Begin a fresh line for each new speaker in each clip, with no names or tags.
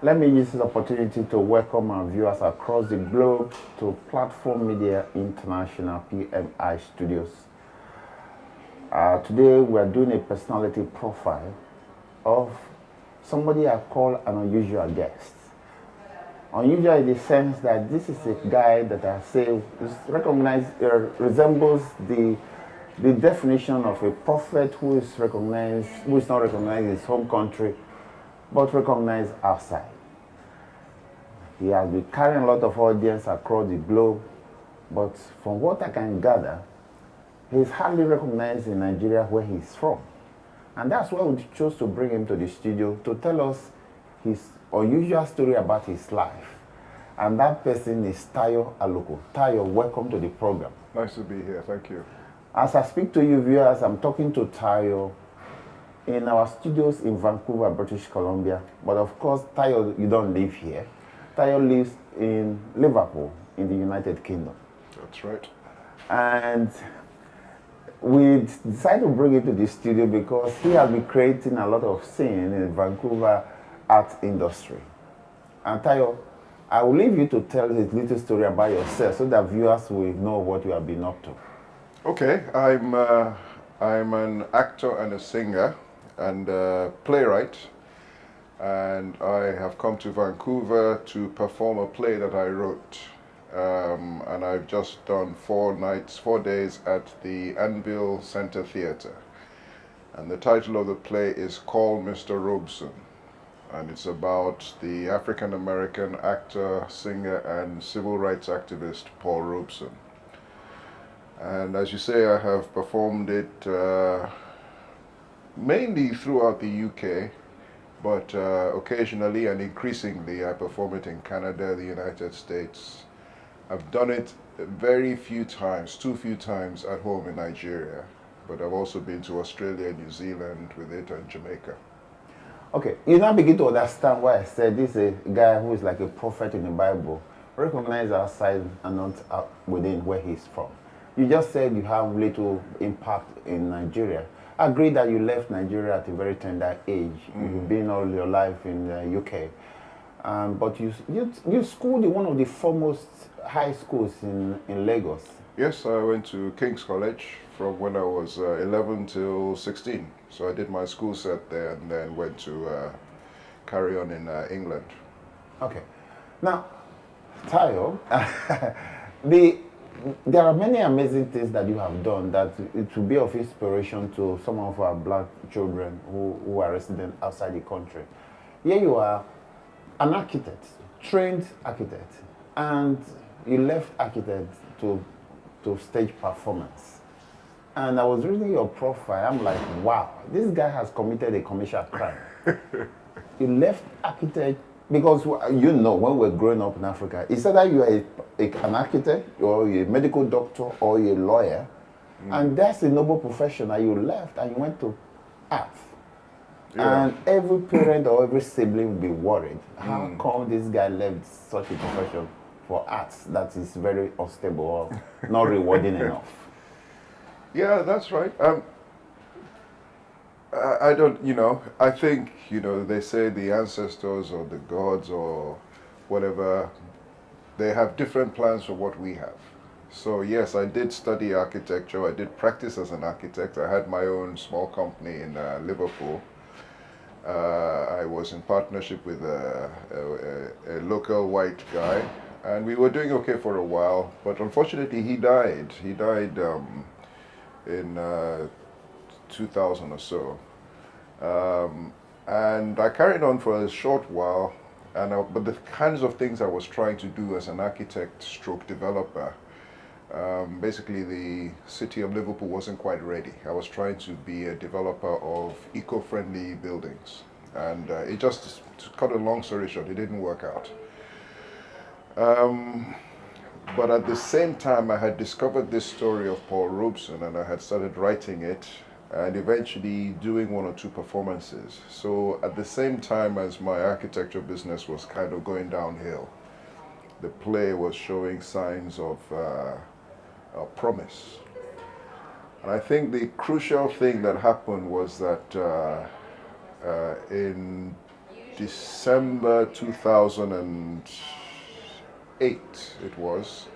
Let me use this opportunity to welcome our viewers across the globe to Platform Media International PMI Studios. Today we are doing a personality profile of somebody I call an unusual guest. Unusual in the sense that this is a guy that I say resembles the definition of a prophet who is recognized, who is not recognized in his home country, but recognized outside. He has been carrying a lot of audience across the globe, but from what I can gather, he's hardly recognized in Nigeria where he's from. And that's why we chose to bring him to the studio to tell us his unusual story about his life. And that person is Tayo Aluko. Tayo, welcome to the program.
Nice to be here, thank you.
As I speak to you viewers, I'm talking to Tayo in our studios in Vancouver, British Columbia. But of course, Tayo, you don't live here. Tayo lives in Liverpool, in the United Kingdom.
That's right.
And we decided to bring him to the studio because he has been creating a lot of scene in the Vancouver art industry. And Tayo, I will leave you to tell his little story about yourself so that viewers will know what you have been up to.
Okay, I'm an actor and a singer and a playwright, and I have come to Vancouver to perform a play that I wrote. And I've just done 4 days at the Anvil Center Theatre. And the title of the play is called Mr. Robeson. And it's about the African-American actor, singer, and civil rights activist, Paul Robeson. And as you say, I have performed it mainly throughout the UK, but occasionally and increasingly I perform it in Canada, the United States. I've done it very few times, too few times at home in Nigeria, but I've also been to Australia, New Zealand with it, and Jamaica.
Okay, you now begin to understand why I said this is a guy who is like a prophet in the Bible, recognized outside and not out within where he's from. You just said you have little impact in Nigeria. I agree that you left Nigeria at a very tender age. You've been all your life in the UK. But you schooled in one of the foremost high schools in Lagos.
Yes, I went to King's College from when I was 11 till 16. So I did my school set there and then went to carry on in England.
Okay. Now, Tayo, there are many amazing things that you have done that it will be of inspiration to some of our black children who are resident outside the country. Here you are, an architect, trained architect, and you left architect to stage performance. And I was reading your profile, I'm like, wow, this guy has committed a commercial crime. You left architect, because you know, when we're growing up in Africa, it's either you are an architect, or you're a medical doctor, or you're a lawyer, and that's a noble profession, and you left and you went to art. Yeah. And every parent or every sibling will be worried. How come this guy left such a profession for arts that is very unstable or not rewarding enough?
Yeah, that's right. I don't, I think, they say the ancestors or the gods or whatever, they have different plans for what we have. So yes, I did study architecture. I did practice as an architect. I had my own small company in Liverpool. I was in partnership with a local white guy, and we were doing okay for a while, but unfortunately he died. He died in 2000 or so. And I carried on for a short while, but the kinds of things I was trying to do as an architect stroke developer, basically the city of Liverpool wasn't quite ready. I was trying to be a developer of eco-friendly buildings, and it just, to cut a long story short, it didn't work out. But at the same time, I had discovered this story of Paul Robeson, and I had started writing it and eventually doing 1 or 2 performances. So at the same time as my architecture business was kind of going downhill, the play was showing signs of promise. And I think the crucial thing that happened was that in December 2008 it was.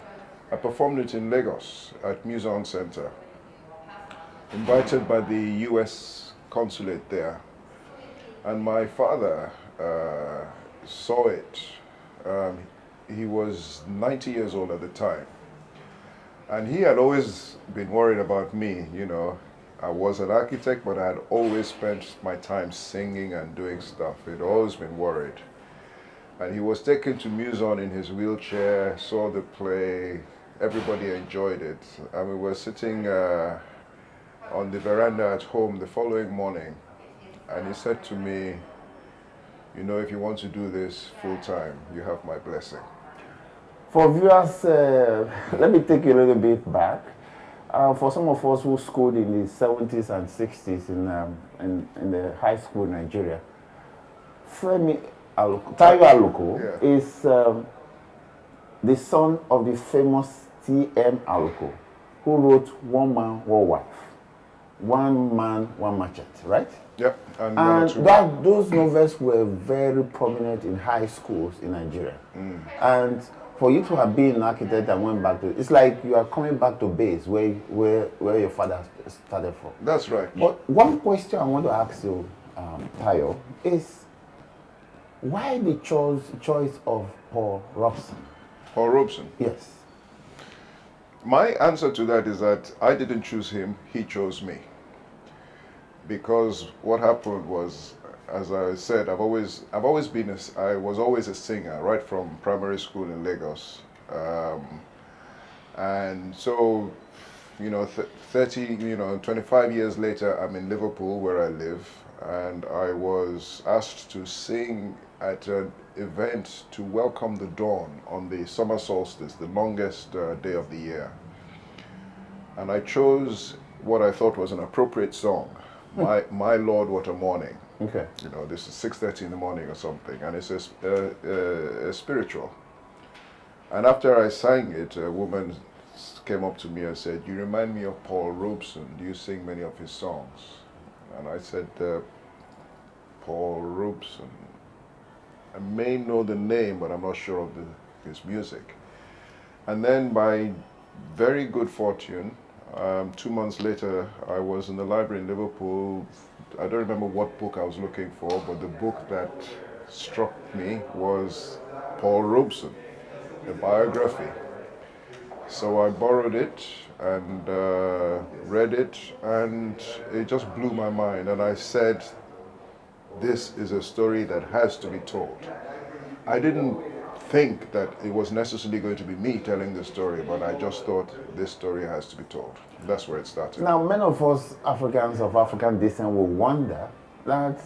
I performed it in Lagos at Muson Center, invited by the US consulate there. And my father saw it. He was 90 years old at the time. And he had always been worried about me, you know. I was an architect, but I had always spent my time singing and doing stuff. He'd always been worried. And he was taken to Muson in his wheelchair, saw the play, everybody enjoyed it. And we were sitting on the veranda at home the following morning, and he said to me, you know, if you want to do this full time, you have my blessing.
For viewers, let me take you a little bit back. For some of us who schooled in the 70s and 60s in the high school in Nigeria, Tayo Aluko is the son of the famous T.M. Aluko, who wrote One Man, One Wife. One Man, One Machete, right?
Yep.
And those novels were very prominent in high schools in Nigeria. And for you to have been an architect and went back to, it's like you are coming back to base where your father started from.
That's right.
But one question I want to ask you, Tayo, is why the choice of Paul Robeson?
Paul Robeson?
Yes.
My answer to that is that I didn't choose him, he chose me. Because what happened was, as I said, I was always a singer right from primary school in Lagos, and so, you know, 25 years later, I'm in Liverpool where I live, and I was asked to sing at an event to welcome the dawn on the summer solstice, the longest day of the year, and I chose what I thought was an appropriate song. My Lord, What a Morning.
Okay.
You know, this is 6:30 in the morning or something, and it's a spiritual. And after I sang it, a woman came up to me and said, "You remind me of Paul Robeson. Do you sing many of his songs?" And I said, "Paul Robeson. I may know the name, but I'm not sure of his music." And then by very good fortune, 2 months later, I was in the library in Liverpool. I don't remember what book I was looking for, but the book that struck me was Paul Robeson, a biography. So I borrowed it and read it, and it just blew my mind. And I said, this is a story that has to be told. I didn't think that it was necessarily going to be me telling the story, but I just thought this story has to be told. That's where it started.
Now, many of us Africans of African descent will wonder that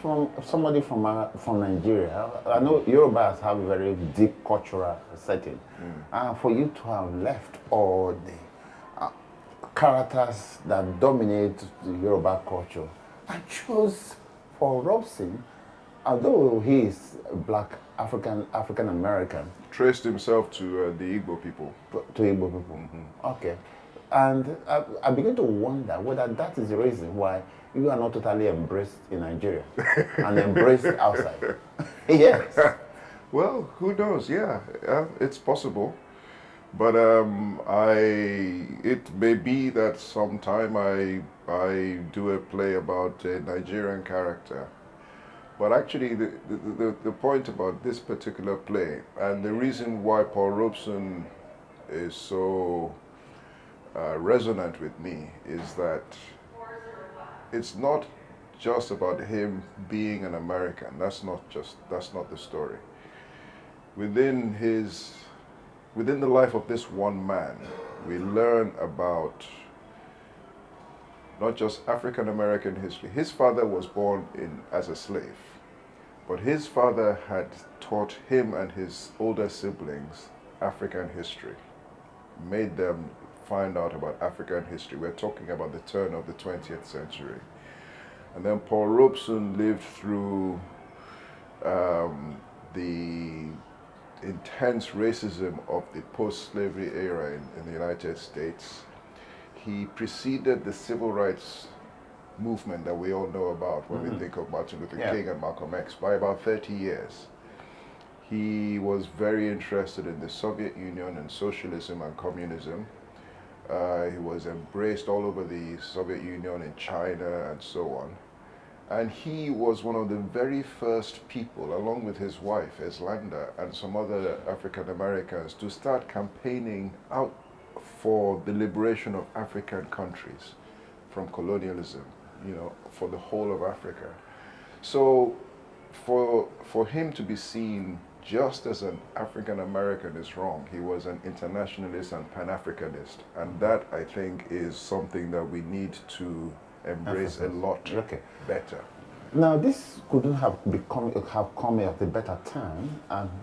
from somebody from Nigeria, I know Yorubas have a very deep cultural setting, for you to have left all the characters that dominate the Yoruba culture and choose Paul Robeson, although he is black African American,
Traced himself to the Igbo people.
to Igbo people. Okay. And I begin to wonder whether that is the reason why you are not totally embraced in Nigeria and embraced outside. Yes.
Well, who knows? Yeah, it's possible. But it may be that sometime I do a play about a Nigerian character. But actually, the point about this particular play, and the reason why Paul Robeson is so resonant with me, is that it's not just about him being an American. That's not the story. Within the life of this one man, we learn about not just African American history. His father was born as a slave, but his father had taught him and his older siblings African history, made them find out about African history. We're talking about the turn of the 20th century. And then Paul Robeson lived through the intense racism of the post-slavery era in the United States. He preceded the civil rights movement that we all know about when we think of Martin Luther King and Malcolm X. By about 30 years, he was very interested in the Soviet Union and socialism and communism. He was embraced all over the Soviet Union in China and so on. And he was one of the very first people, along with his wife, Eslanda, and some other African Americans, to start campaigning out for the liberation of African countries from colonialism, you know, for the whole of Africa. So for him to be seen just as an African American is wrong. He was an internationalist and Pan-Africanist. And that, I think, is something that we need to embrace a lot better.
Now, this couldn't have come at a better time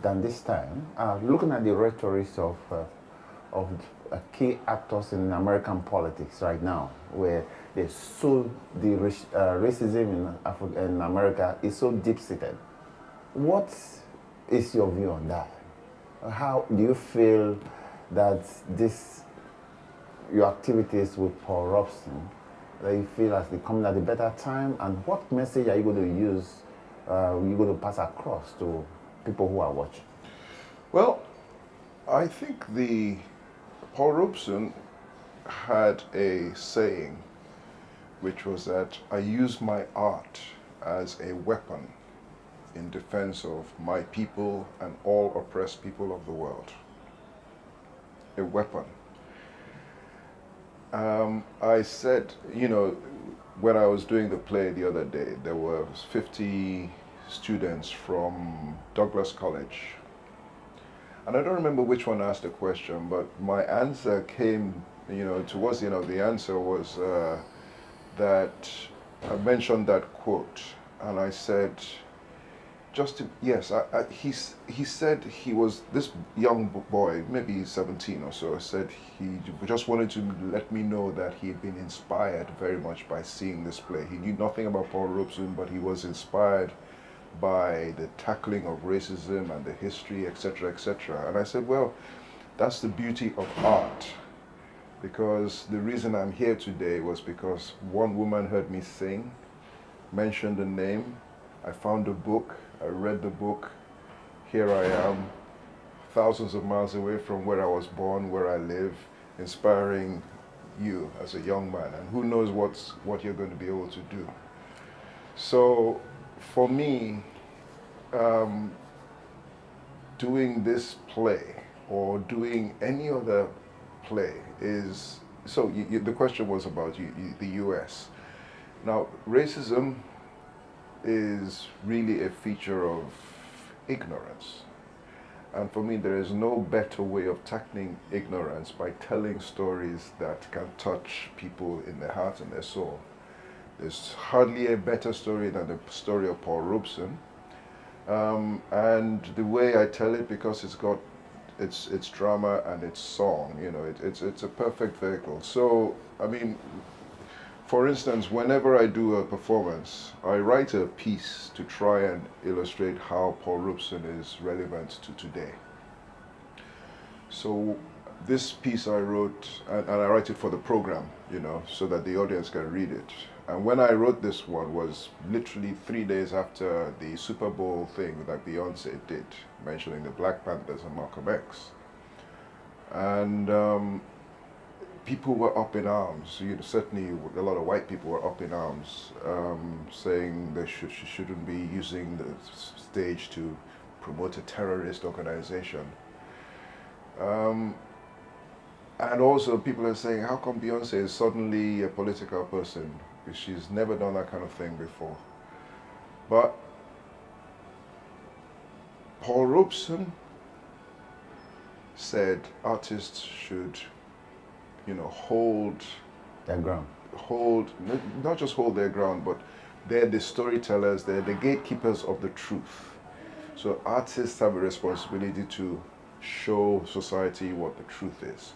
than this time. Looking at the rhetoric of key actors in American politics right now, where the racism in America is so deep-seated. What is your view on that? How do you feel that your activities with Paul Robeson, that you feel as they come at a better time, and what message are you going to use, you're going to pass across to people who are watching?
Well, I think Paul Robeson had a saying, which was that I use my art as a weapon in defense of my people and all oppressed people of the world. A weapon. I said, you know, when I was doing the play the other day, there were 50 students from Douglas College. And I don't remember which one asked the question, but my answer came, you know, towards the end of the answer was that I mentioned that quote, and I said, he said he was this young boy, maybe 17 or so, said he just wanted to let me know that he had been inspired very much by seeing this play. He knew nothing about Paul Robeson, but he was inspired by the tackling of racism and the history, etc., etc. And I said, well, that's the beauty of art, because the reason I'm here today was because one woman heard me sing, mentioned the name, I found a book, I read the book, here I am, thousands of miles away from where I was born, where I live, inspiring you as a young man, and who knows what you're going to be able to do. So for me, doing this play or doing any other play is, so the question was about the US. Now, racism is really a feature of ignorance. And for me, there is no better way of tackling ignorance by telling stories that can touch people in their heart and their soul. There's hardly a better story than the story of Paul Robeson. And the way I tell it, because it's got its drama and its song, you know, it's a perfect vehicle. So, I mean, for instance, whenever I do a performance, I write a piece to try and illustrate how Paul Robeson is relevant to today. So this piece I wrote, and I write it for the program, you know, so that the audience can read it. And when I wrote this one was literally 3 days after the Super Bowl thing that Beyonce did, mentioning the Black Panthers and Malcolm X. And people were up in arms. You know, certainly a lot of white people were up in arms, saying they she shouldn't be using the stage to promote a terrorist organization. And also people are saying, how come Beyonce is suddenly a political person? Because she's never done that kind of thing before. But Paul Robeson said artists should, you know, hold
their ground.
Not just hold their ground, but they're the storytellers, they're the gatekeepers of the truth. So artists have a responsibility to show society what the truth is.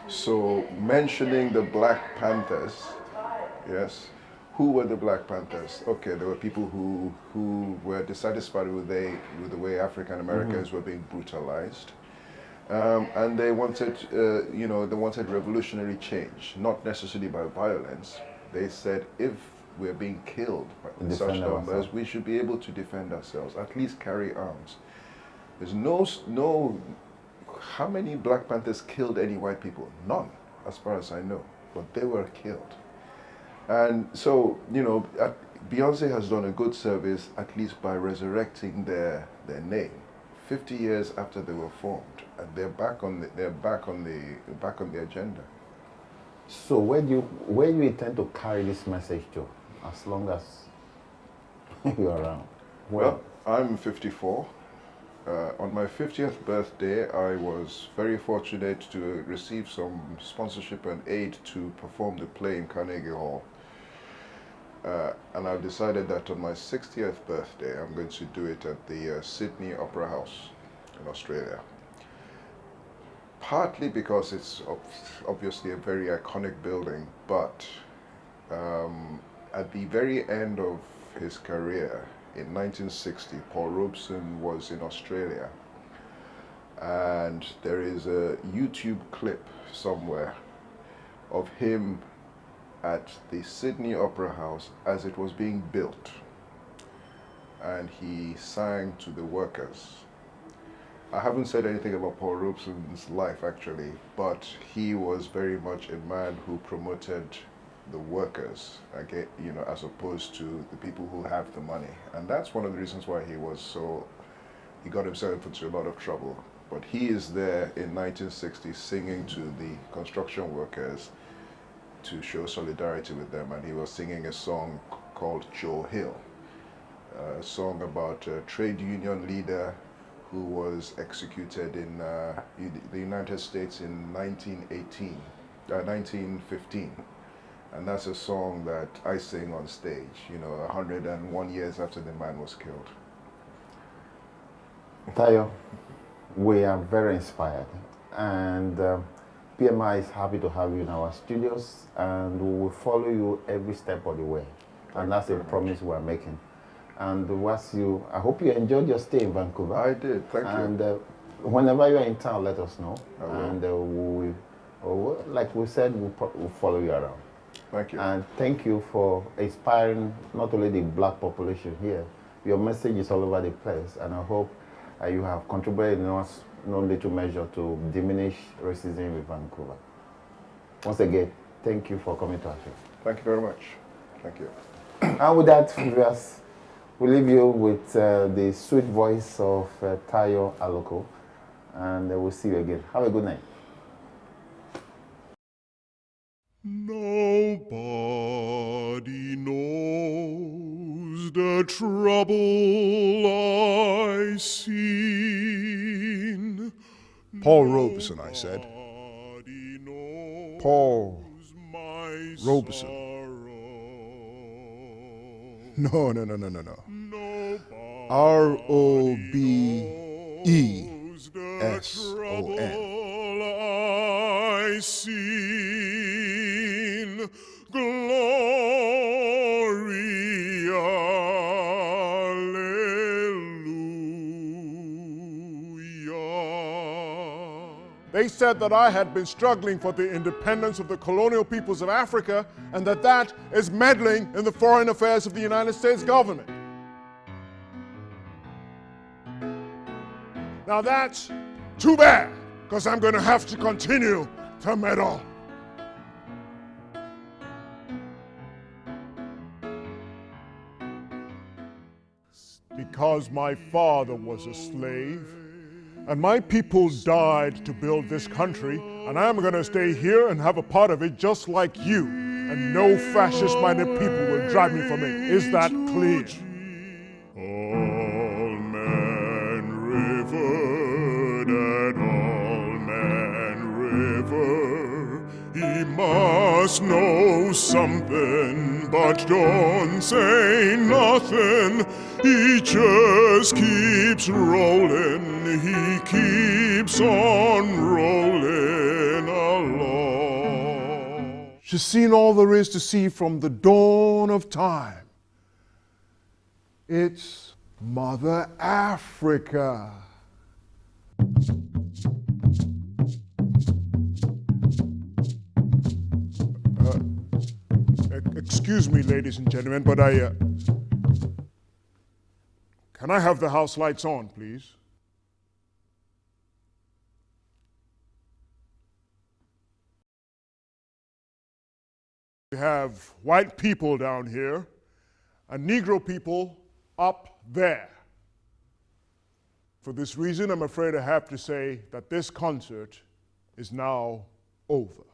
So mentioning the Black Panthers, yes, who were the Black Panthers? Okay, there were people who were dissatisfied with the way African Americans were being brutalized. And they wanted, they wanted revolutionary change, not necessarily by violence. They said, if we're being killed in
Defend
such numbers,
ourselves.
we should be able to defend ourselves, at least carry arms. There's how many Black Panthers killed any white people? None, as far as I know, but they were killed. And so, you know, Beyonce has done a good service, at least by resurrecting their name. 50 years after they were formed, and they're back on the agenda.
So where do you intend to carry this message to, as long as you're around?
Well, I'm 54. On my 50th birthday, I was very fortunate to receive some sponsorship and aid to perform the play in Carnegie Hall. And I've decided that on my 60th birthday, I'm going to do it at the Sydney Opera House in Australia. Partly because it's obviously a very iconic building, but at the very end of his career, in 1960, Paul Robeson was in Australia, and there is a YouTube clip somewhere of him at the Sydney Opera House as it was being built, and he sang to the workers. I haven't said anything about Paul Robeson's life actually, but he was very much a man who promoted the workers, again, you know, as opposed to the people who have the money. And that's one of the reasons why he got himself into a lot of trouble. But he is there in 1960 singing to the construction workers to show solidarity with them, and he was singing a song called Joe Hill, a song about a trade union leader who was executed in the United States in 1915. And that's a song that I sing on stage, you know, 101 years after the man was killed.
Tayo, we are very inspired, and PMI is happy to have you in our studios, and we will follow you every step of the way. And that's a promise we are making. And I hope you enjoyed your stay in Vancouver.
I did, thank you.
And whenever you are in town, let us know.
I will.
And like we said, we'll follow you around.
Thank you.
And thank you for inspiring not only the black population here, your message is all over the place, and I hope you have contributed in no little measure to diminish racism in Vancouver. Once again, thank you for coming to our show.
Thank you very much. Thank you.
And with that, viewers, we leave you with the sweet voice of Tayo Aluko, and we'll see you again. Have a good night.
Nobody knows the trouble I seen.
Paul Robeson, I said. Paul Robeson. No. R-O-B-E-S-O-N.
I seen glory, alleluia.
They said that I had been struggling for the independence of the colonial peoples of Africa, and that is meddling in the foreign affairs of the United States government. Now that's too bad, because I'm going to have to continue to meddle. Because my father was a slave, and my people died to build this country, and I'm going to stay here and have a part of it just like you, and no fascist-minded people will drive me from it. Is that clear?
All men river, that all man river, he must know something, but don't say nothing. He just keeps rolling, he keeps on rolling along.
She's seen all there is to see from the dawn of time. It's Mother Africa. Excuse excuse me, ladies and gentlemen, but can I have the house lights on, please? We have white people down here and Negro people up there. For this reason, I'm afraid I have to say that this concert is now over.